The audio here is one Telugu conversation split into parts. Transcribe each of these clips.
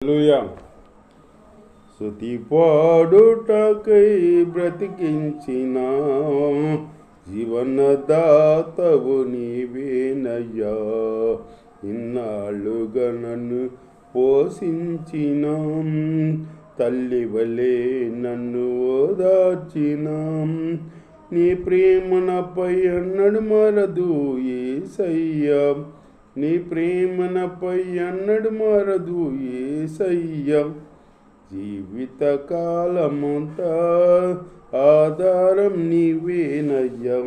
హల్లెలూయా. స్తుతి పాడుటకై బ్రతికించిన జీవనదాతవు నీవేనయ్యా. ఇన్నాళ్ళుగా నన్ను పోషించిన తల్లి వలె నన్ను ఓదార్చిన నీ ప్రేమ నాపై అన్నడు మారదు యేసయ్యా. నీ ప్రేమ నాపై అన్నడు మారదు యేసయ్యా. జీవిత కాలమంతా ఆధారం నీవేనయ్యా.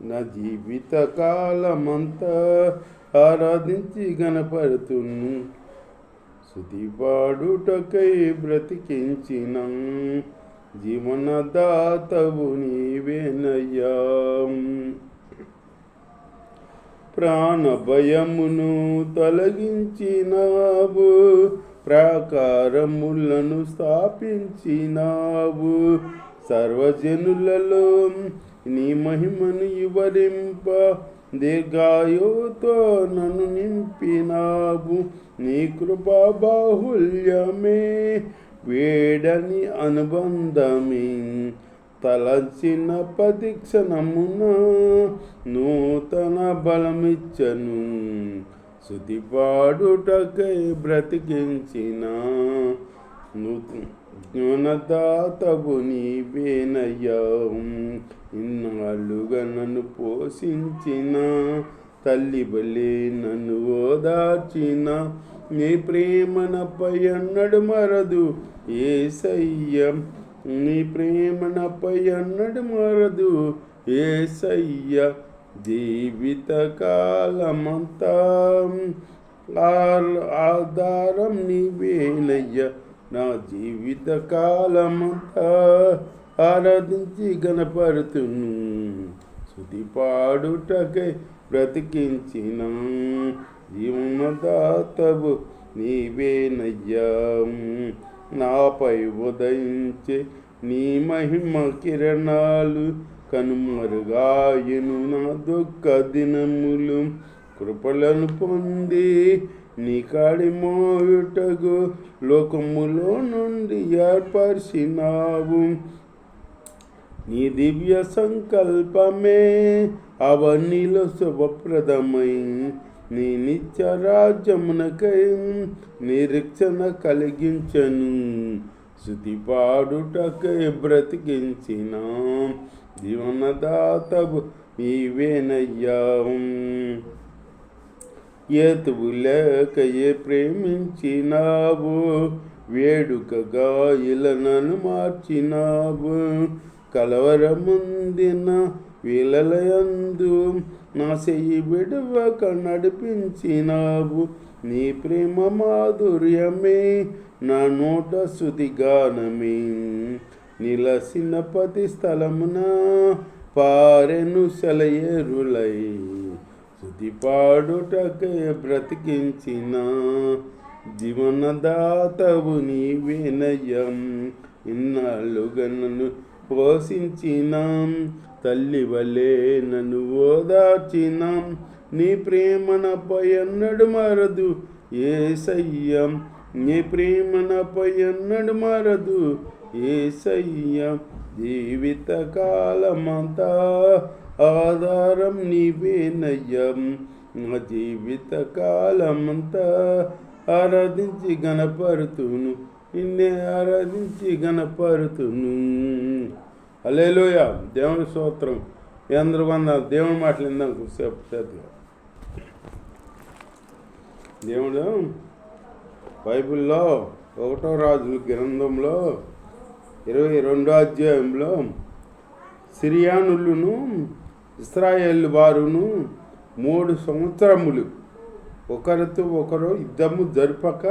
నా జీవిత కాలమంతా ఆరాధించి గణపడుతును. స్తుతి పాడుటకై బ్రతికించిన జీవనదాతవు నీవేనయ్యా. ప్రాణ భయమును తొలగించినావు, ప్రాకారములను స్థాపించినావు. సర్వజనులలో నీ మహిమను వివరింప దీర్ఘాయువుతో నన్ను నింపినావు. నీ కృపా బాహుల్యమే వేడని అనుబంధమే తలచిన ప్రతిక్షణమున నూతన బలమిచ్చను. స్తుతి పాడుటకై బ్రతికించిన జ్ఞానదాతవు నీవేనయ్యా. ఇన్నాళ్ళుగా నన్ను పోషించిన తల్లి వలె నన్ను ఓదార్చిన నీ ప్రేమ నాపై అన్నడు మరదు యేసయ్యా. నీ ప్రేమ నాపై అన్నడు మరదు యేసయ్యా. జీవిత కాలమంతా ఆధారం నీవేనయ్యా. నా జీవిత కాలమంతా ఆరాధించి గణపడుతును. స్తుతి పాడుటకై బ్రతికించిన జీవనదాతవు నీవేనయ్యా. నాపై ఉదయించే నీ మహిమ కిరణాలు కనుమరుగాయను నా దుఃఖ దినములు. కృపలను పొంది నీ కాడి మోయుటకు లోకములో నుండి ఏర్పరిచినావు. నీ దివ్య సంకల్పమే అవన్నీలో శుభప్రదమై నీ నిత్య రాజ్యమునకై నిరీక్షణ కలిగించను. స్తుతి పాడుటకై బ్రతికించిన జీవనదాతవు నీవేనయ్యా. ఏతువు లేకయే ప్రేమించినావు, వేడుకగా ఇలనను మార్చినావు. కలవరముందిన వేళలయందు నా చెయ్యి విడవక నడిపించినావు. నీ ప్రేమ మాధుర్యమే నా నోట స్తుతిగానమే. నిలసిన ప్రతి స్థలమున పారెను సెలయేరులై. స్తుతి పాడుటకై బ్రతికించిన జీవనదాతవు నీవేనయ్యా. ఇన్నాళ్ళుగా నన్ను పోషించిన తల్లి వలె నన్ను ఓదార్చిన నీ ప్రేమ నాపై అన్నడు మరదు యేసయ్యా. నీ ప్రేమ నాపై అన్నడు మరదు యేసయ్యా. జీవిత కాలమంతా ఆధారం నీవేనయ్యా. నా జీవిత కాలమంతా ఆరాధించి గణపరుతును. నిన్నే ఆరాధించి గణపరుతును. హల్లెలూయా. దేవుని స్తోత్రం. అందరూ వందనాలు. దేవుని మాటలు ఇందాక సేపు దేవుడు బైబిల్లో 1వ రాజుల గ్రంథంలో 22వ అధ్యాయంలో సిరియానులను ఇశ్రాయేలు వారును 3 సంవత్సరములు ఒకరితో ఒకరు యుద్ధము జరపక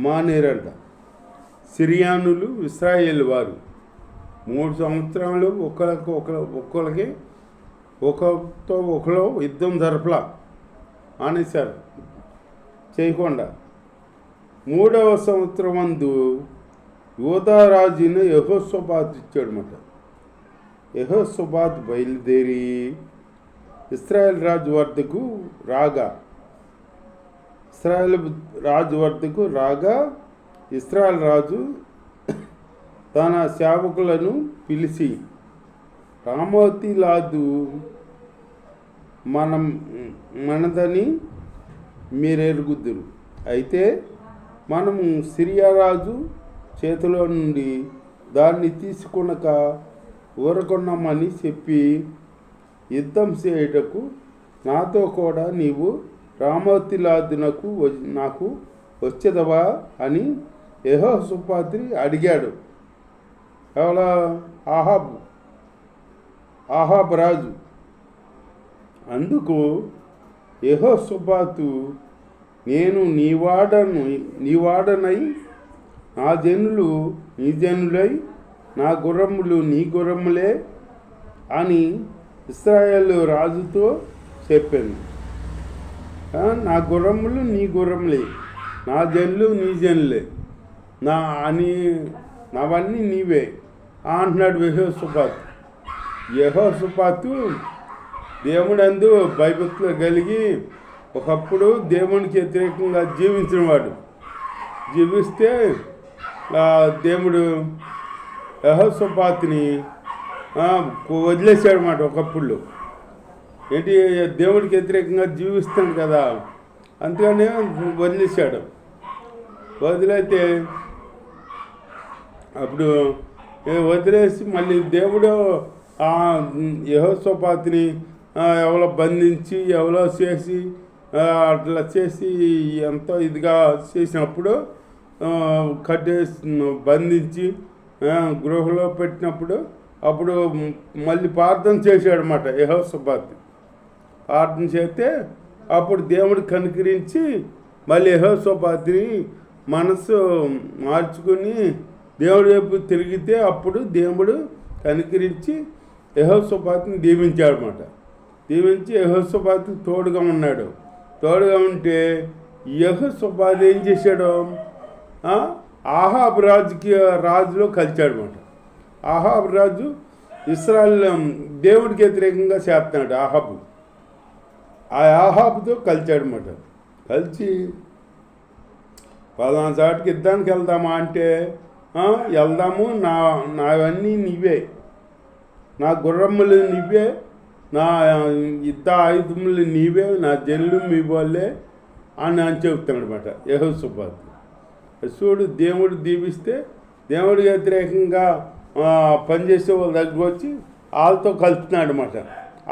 మానేరంట. సిరియానులు ఇశ్రాయేలు వారు 3 సంవత్సరాలు ఒకరికి ఒకరితో ఒకరు యుద్ధం జరపలా ఆనేశారు చేయకుండా. 3వ సంవత్సరం అందు యోధారాజును యెహోషాపాతు ఇచ్చాడనమాట. యెహోషాపాతు బయలుదేరి ఇశ్రాయేల్ రాజు వద్దకు రాగా ఇశ్రాయేలు రాజు తన సేవకులను పిలిచి, రామోతిలాదు మనదని మీరెరుగుదురు. అయితే మనము సిరియా రాజు చేతిలో నుండి దాన్ని తీసుకొనక ఊరకొన్నామని చెప్పి యుద్ధం చేయుటకు నాతో కూడా నీవు రామోతిలాదునకు నాకు వచ్చేదవా అని యెహోషాపాతు అడిగాడు. ఎవలా? ఆహాబు రాజు. అందుకు యెహోషాపాతు, నేను నీవాడనై నా జనులు నీ జనులై నా గుర్రములు నీ గుర్రములే అని ఇశ్రాయేలు రాజుతో చెప్పాను. నా గుర్రములు నీ గుర్రములే, నా జనులు నీ జనులే, నావన్నీ నీవే అంటున్నాడు యెహోషాపాతు దేవుడందు భయభక్తులు కలిగి ఒకప్పుడు దేవునికి వ్యతిరేకంగా జీవించినవాడు. జీవిస్తే దేవుడు యెహోషాపాతుని వదిలేశాడు అన్నమాట. ఒకప్పుడు ఏంటి, దేవుడికి వ్యతిరేకంగా జీవిస్తాడు కదా, అందుకనే వదిలేశాడు. వదిలేస్తే అప్పుడు వదిలేసి మళ్ళీ దేవుడు యెహోషాపాతుని ఎవరో బంధించి ఎవరో చేసి అట్లా చేసి ఎంతో ఇదిగా చేసినప్పుడు బంధించి గృహలో పెట్టినప్పుడు అప్పుడు మళ్ళీ ప్రార్థన చేశాడు అన్నమాట. యెహోషాపాతు ప్రార్థన చేస్తే అప్పుడు దేవుడు కనికరించి మళ్ళీ యెహోషాపాతుని మనసు మార్చుకుని దేవుడి వైపు తిరిగితే అప్పుడు దేవుడు కనికరించి యెహోషాపాతుని దీవించాడు అన్నమాట. దీవించి యెహోషాపాతు తోడుగా ఉన్నాడు. తోడుగా ఉంటే యెహోషాపాతు ఏం చేశాడు, ఆహాబు రాజులో కలిచాడు అన్నమాట. ఆహాబు రాజు ఇశ్రాయేల్ దేవుడికి వ్యతిరేకంగా చేస్తున్నాడు. ఆహాబుతో కలిచాడు అన్నమాట. కలిసి పలానా చాటుకి యుద్ధానికి వెళ్దామా అంటే వెళ్దాము, నావన్నీ నీవే, నా గుర్రములు నీవే, నా యుద్ధ ఆయుధములు నీవే, నా జనులు మీ వాళ్ళే అని చెబుతాడు అనమాట యెహోషాపాతు. చూడు, దేవుడు దీవిస్తే దేవుడికి వ్యతిరేకంగా పనిచేసే వాళ్ళ దగ్గర వచ్చి వాళ్ళతో కలుస్తున్నాడు అన్నమాట.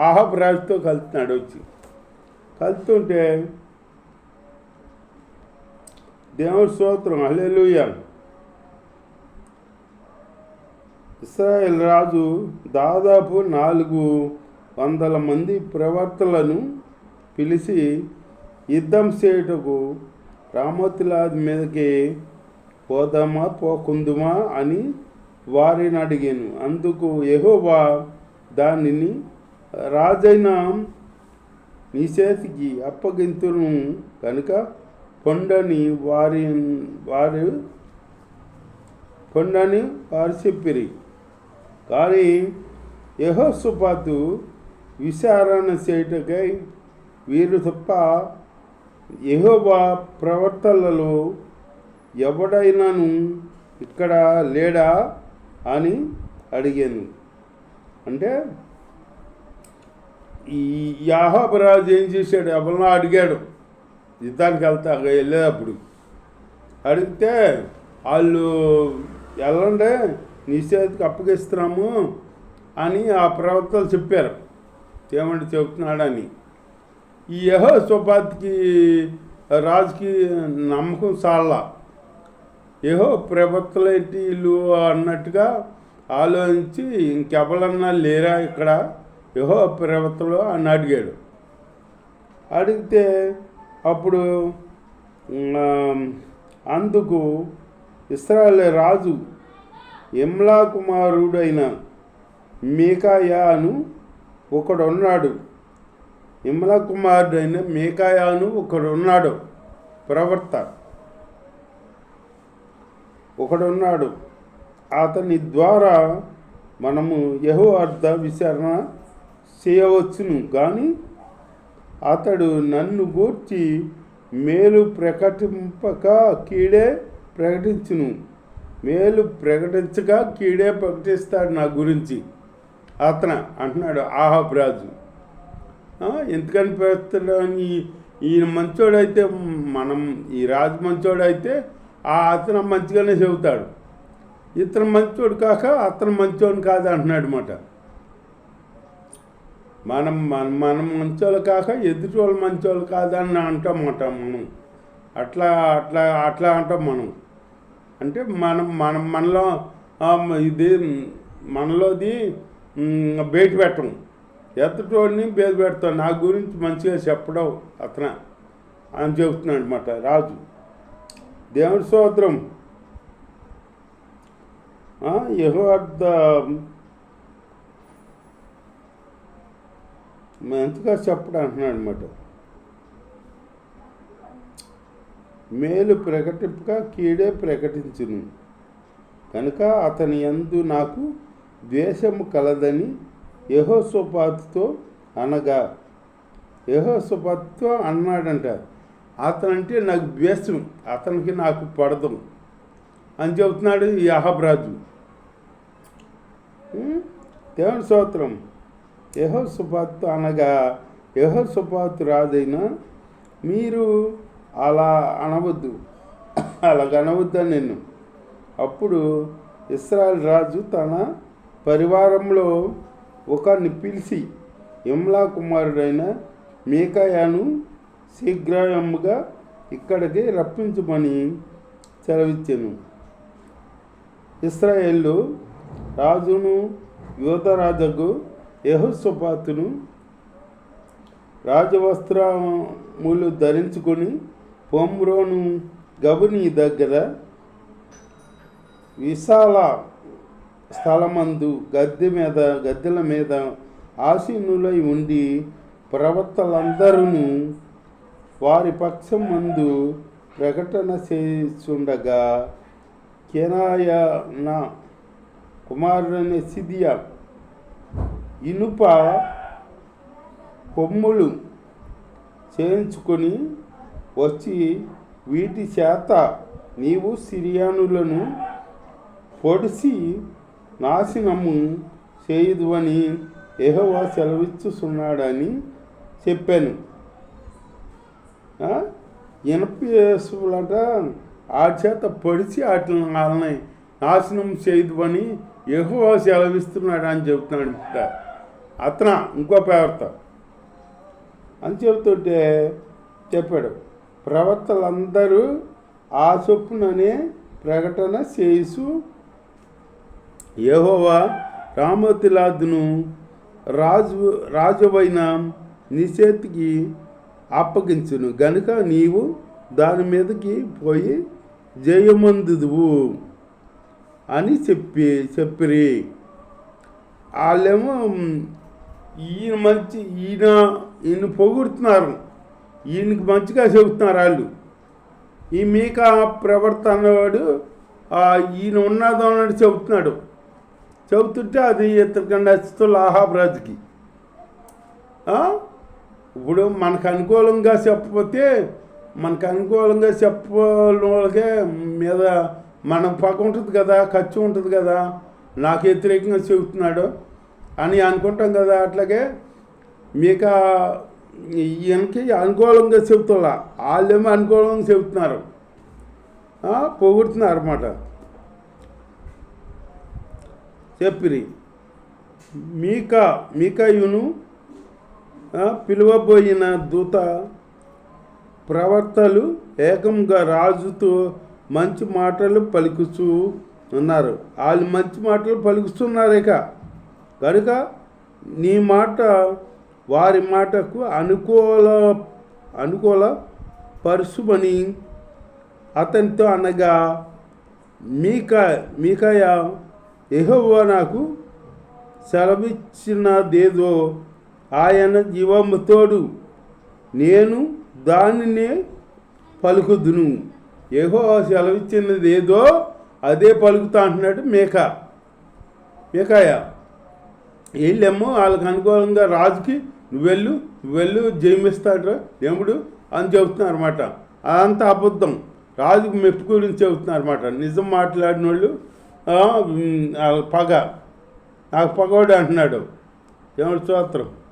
ఆహాబు రాజుతో కలుస్తున్నాడు. వచ్చి కలుస్తుంటే దేవుడి స్తోత్రం, హల్లెలూయా. ఇశ్రాయేల్ రాజు దాదాపు 400 మంది ప్రవర్తలను పిలిచి యుద్ధం చేయుటకు రామోతిలాదు మీదకి పోదామా పోకుందుమా అని వారిని అడిగాను. అందుకు యెహోవా దానిని రాజైన నీ చేతికి అప్పగింతును కనుక పొండని వారు చెప్పిరి. కానీ యెహోషాపాతు విచారణ చేయుటకై వీరు తప్ప యెహోవా ప్రవర్తనలలో ఎవడైనాను ఇక్కడ లేడా అని అడిగాను. అంటే ఈ ఆహాబు రాజు ఏం చేశాడు, ఎవరినో అడిగాడు యుద్ధానికి వెళ్ళేటప్పుడు. అడిగితే వాళ్ళు వెళ్ళండి, నీ చేతికి అప్పగిస్తున్నాము అని ఆ ప్రవక్తలు చెప్పారు. ఏమంటే చెబుతున్నాడని ఈ యెహోషాపాతుకి రాజుకి నమ్మకం చాలా. ప్రవక్తలేంటి వీళ్ళు అన్నట్టుగా ఆలోచించి ఇంకెవరన్నా లేరా ఇక్కడ ప్రవక్తలు అని అడిగాడు. అడిగితే అప్పుడు అందుకు ఇశ్రాయేల్ రాజు ఇమ్లా కుమారుడైన మీకాయాను ఒకడున్నాడు. ఇమ్లా కుమారుడైన మీకాయాను ఒకడున్నాడు, ప్రవక్త ఒకడున్నాడు. అతని ద్వారా మనము యెహోవా విచారణ చేయవచ్చును. కానీ అతడు నన్ను గూర్చి మేలు ప్రకటింపక కీడే ప్రకటించును. మేలు ప్రకటించగా కీడే ప్రకటిస్తాడు నా గురించి అతను అంటున్నాడు ఆహాబు రాజు. ఎందుకని ప్రకటిస్తాడని, ఈయన మంచోడైతే, మనం ఈ రాజు మంచోడైతే అతను మంచిగానే చెబుతాడు. ఇతను మంచోడు కాక అతను మంచోడు కాదు అంటున్నాడు అన్నమాట. మనం మనం మంచోళ్ళు కాక ఎదుటి వాళ్ళు మంచోళ్ళు కాదని అంటామన్నమాట. మనం అట్లా అట్లా అట్లా అంటాం మనం. అంటే మనలో ఇది మనలోది బయట పెట్టం, ఎదుటోడిని బయట పెడతాం. నా గురించి మంచిగా చెప్పడం అతను అని చెబుతున్నాడు అన్నమాట రాజు. దేవుడి స్తోత్రం. యెహోవా మంచిగా చెప్పడం అంటున్నాడు అన్నమాట. మేలు ప్రకటింపక కీడే ప్రకటించును కనుక అతని యందు నాకు ద్వేషము కలదని యెహోషాపాతుతో అనగా, యెహోషాపాతుతో అన్నాడంట. అతనంటే నాకు ద్వేషం, అతనికి నాకు పడదు అని చెబుతున్నాడు ఈ అహాబు రాజు. దేవుని స్తోత్రం. యెహోషాపాతుతో అనగా, యెహోషాపాతు రాజైన మీరు అలా అనవద్దు, అలాగనవద్దని నేను. అప్పుడు ఇశ్రాయేలు రాజు తన పరివారంలో ఒకరిని పిలిచి ఇమ్లా కుమారుడైన మీకాయాను శీఘ్రముగా ఇక్కడికి రప్పించమని సెలవిచ్చాను. ఇశ్రాయేలు రాజును యోధరాజుకు యెహోషాపాతును రాజవస్త్రములు ధరించుకొని పొమ్రోను గబుని దగ్గర విశాల స్థలమందు గద్దెల మీద ఆసీనులై ఉండి ప్రవక్తలందరూ వారి పక్షం ముందు ప్రకటన చేస్తుండగా, కెనాయన కుమారుడైన సిదియా ఇనుప కొమ్ములు చేయించుకొని వచ్చి వీటి చేత నీవు సిరియానులను పొడిసి నాశనము చేయుదువని యెహోవా సెలవిచ్చుచున్నాడని చెప్పాను. ఇనపేసులట ఆ చేత పొడిచి వాళ్ళని నాశనం చేయదువని యెహోవా సెలవిస్తున్నాడు అని చెబుతున్నాడు. అతను ఇంకో ప్రవర్త అని చెబుతుంటే చెప్పాడు, ప్రవక్తలందరూ ఆ చొప్పుననే ప్రకటన చేసు యెహోవా రామోతిలాదును రాజువైన నీ చేతికి అప్పగించును గనుక నీవు దాని మీదకి పోయి జయమందుదువు అని చెప్పిరి. వాళ్ళేమో ఈయన పొగుడుతున్నారు, ఈయనకి మంచిగా చెబుతున్నారు వాళ్ళు. ఈ మీకా ప్రవర్తన వాడు ఈయన ఉన్నదో అన్నట్టు చెబుతుంటే అది ఇతనికి నచ్చుతుంది అహాబు రాజుకి. ఇప్పుడు మనకు అనుకూలంగా చెప్పకపోతే, మనకు అనుకూలంగా వాళ్ళకే మీద మనం పక్క ఉంటుంది కదా, ఖర్చు ఉంటుంది కదా, నాకు వ్యతిరేకంగా చెబుతున్నాడు అని అనుకుంటాం కదా. అట్లాగే మీకా ఈయనకి అనుకూలంగా చెబుతున్నా, వాళ్ళేమో అనుకూలంగా చెబుతున్నారు, పొగుడుతున్నారు అన్నమాట. చెప్పిరి. మీకాయును పిలువబోయిన దూత ప్రవర్తలు ఏకంగా రాజుతో మంచి మాటలు పలుకుతూ ఉన్నారు. వాళ్ళు మంచి మాటలు పలుకుతున్నారు. ఇక కనుక నీ మాట వారి మాటకు అనుకూల పరుసుమని అతనితో అనగా, మీకాయ యెహోవా నాకు సెలవిచ్చినదేదో ఆయన జీవముతోడు నేను దానినే పలుకుదును. యెహోవా సెలవిచ్చినది ఏదో అదే పలుకుతా అంటున్నాడు మీకాయ. వీళ్ళేమో వాళ్ళకి అనుకూలంగా రాజుకి నువ్వెళ్ళు జయమిస్తాడు దేవుడు అని చెబుతున్నారు అన్నమాట. అదంతా అబద్ధం. రాజుకు మెప్పు గురించి చెబుతున్నారు అన్నమాట. నిజం మాట్లాడిన వాళ్ళు పగ, నాకు పగవాడు అంటున్నాడు. దేవుడి స్తోత్రం.